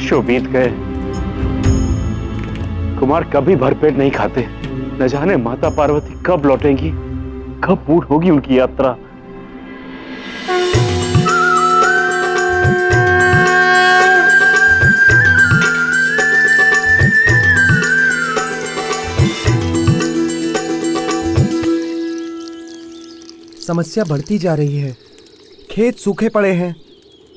वर्षों बीत गए, कुमार कभी भरपेट नहीं खाते। न जाने माता पार्वती कब लौटेंगी, कब पूर्ण होगी उनकी यात्रा। समस्या बढ़ती जा रही है। खेत सूखे पड़े हैं,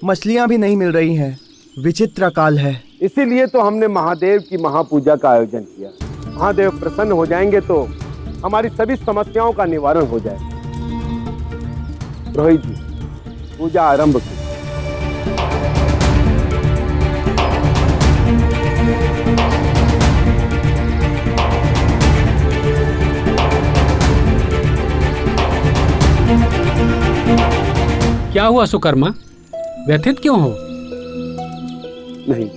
मछलियां भी नहीं मिल रही हैं। विचित्र काल है। इसीलिए तो हमने महादेव की महापूजा का आयोजन किया। महादेव प्रसन्न हो जाएंगे तो हमारी सभी समस्याओं का निवारण हो जाएगा। रोहित जी, पूजा आरंभ की। क्या हुआ सुकर्मा, व्यथित क्यों हो? नहीं,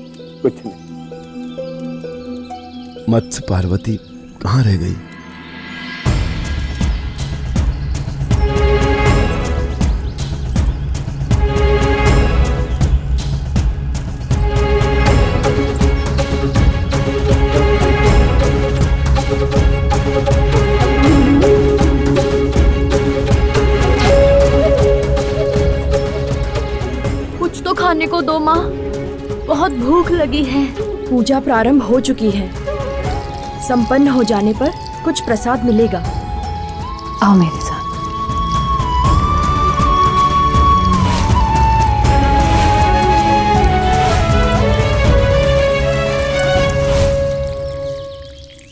कुछ नहीं। मत्स्य पार्वती कहाँ रह गई? कुछ तो खाने को दो माँ, बहुत भूख लगी है। पूजा प्रारंभ हो चुकी है। संपन्न हो जाने पर कुछ प्रसाद मिलेगा। आओ मेरे साथ।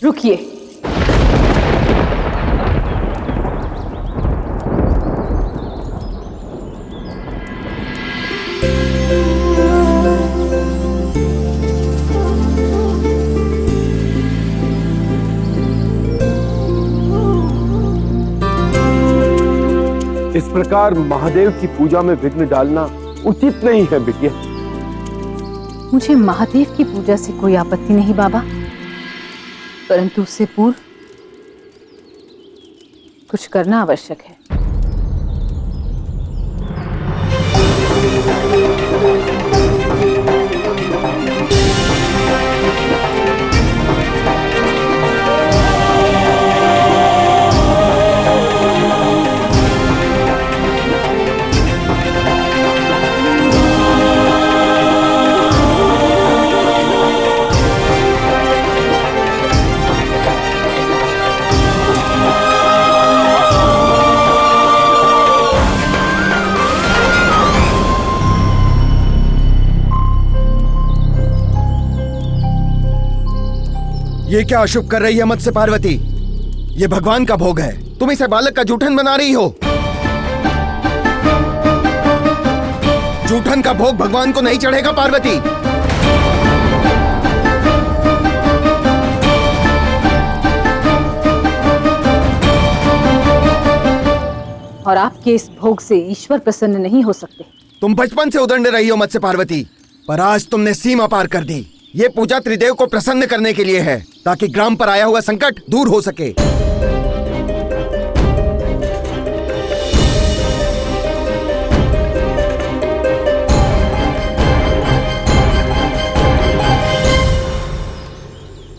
रुकिए। इस प्रकार महादेव की पूजा में विघ्न डालना उचित नहीं है बिटिया। मुझे महादेव की पूजा से कोई आपत्ति नहीं बाबा, परंतु उससे पूर्व कुछ करना आवश्यक है। ये क्या अशुभ कर रही है मत्स्य पार्वती? ये भगवान का भोग है, तुम इसे बालक का जूठन बना रही हो। जूठन का भोग भगवान को नहीं चढ़ेगा पार्वती। और आपके इस भोग से ईश्वर प्रसन्न नहीं हो सकते। तुम बचपन से उदंड रही हो मत्स्य पार्वती, पर आज तुमने सीमा पार कर दी। ये पूजा त्रिदेव को प्रसन्न करने के लिए है, ताकि ग्राम पर आया हुआ संकट दूर हो सके।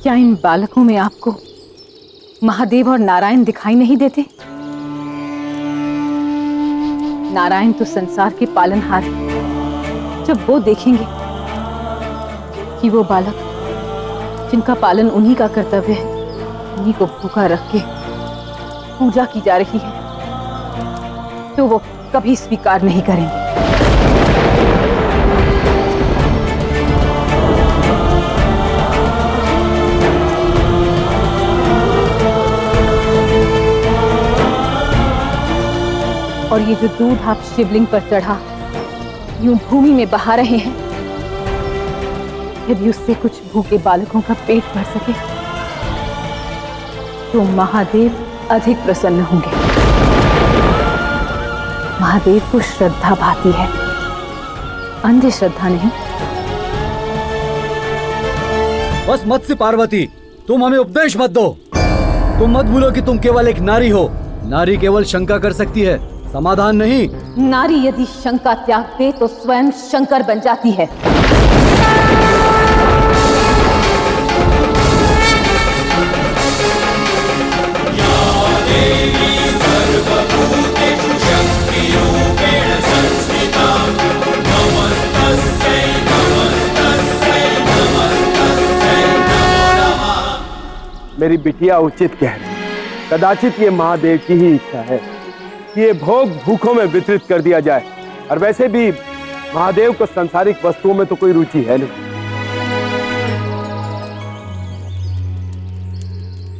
क्या इन बालकों में आपको महादेव और नारायण दिखाई नहीं देते? नारायण तो संसार के पालनहार हैं। जब वो देखेंगे कि वो बालक जिनका पालन उन्हीं का कर्तव्य है, उन्हीं को भूखा रख के पूजा की जा रही है, तो वो कभी स्वीकार नहीं करेंगे। और ये जो दूध आप शिवलिंग पर चढ़ा यूं भूमि में बहा रहे हैं, यदि उससे कुछ भूखे बालकों का पेट भर सके तो महादेव अधिक प्रसन्न होंगे। महादेव को श्रद्धा भाती है, अंधश्रद्धा नहीं। बस मत्स्य पार्वती, तुम हमें उपदेश मत दो। तुम मत भूलो कि तुम केवल एक नारी हो। नारी केवल शंका कर सकती है, समाधान नहीं। नारी यदि शंका त्याग दे तो स्वयं शंकर बन जाती है। मेरी बिटिया उचित कह रही है। कदाचित ये महादेव की ही इच्छा है कि ये भोग भूखों में वितरित कर दिया जाए, और वैसे भी महादेव को सांसारिक वस्तुओं में तो कोई रुचि है नहीं।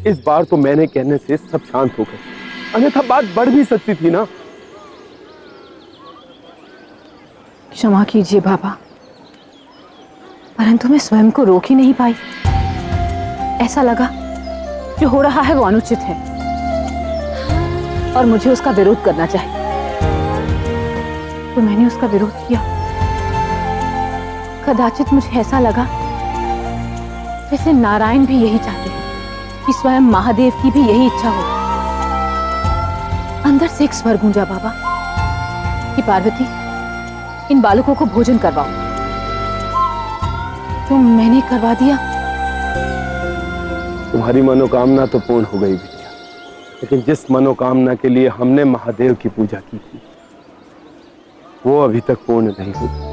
इस बार तो मैंने कहने से सब शांत हो गए, अन्यथा बात बढ़ भी सकती थी ना। क्षमा कीजिए बाबा, परंतु मैं स्वयं को रोक ही नहीं पाई। ऐसा लगा जो हो रहा है वो अनुचित है और मुझे उसका विरोध करना चाहिए, तो मैंने उसका विरोध किया। कदाचित मुझे ऐसा लगा जैसे नारायण भी यही चाहते हैं कि स्वयं महादेव की भी यही इच्छा हो। अंदर से एक स्वर गूंजा बाबा कि पार्वती, इन बालकों को भोजन करवाओ। तो मैंने करवा दिया। तुम्हारी मनोकामना तो पूर्ण हो गई बिटिया, लेकिन जिस मनोकामना के लिए हमने महादेव की पूजा की थी वो अभी तक पूर्ण नहीं हुई।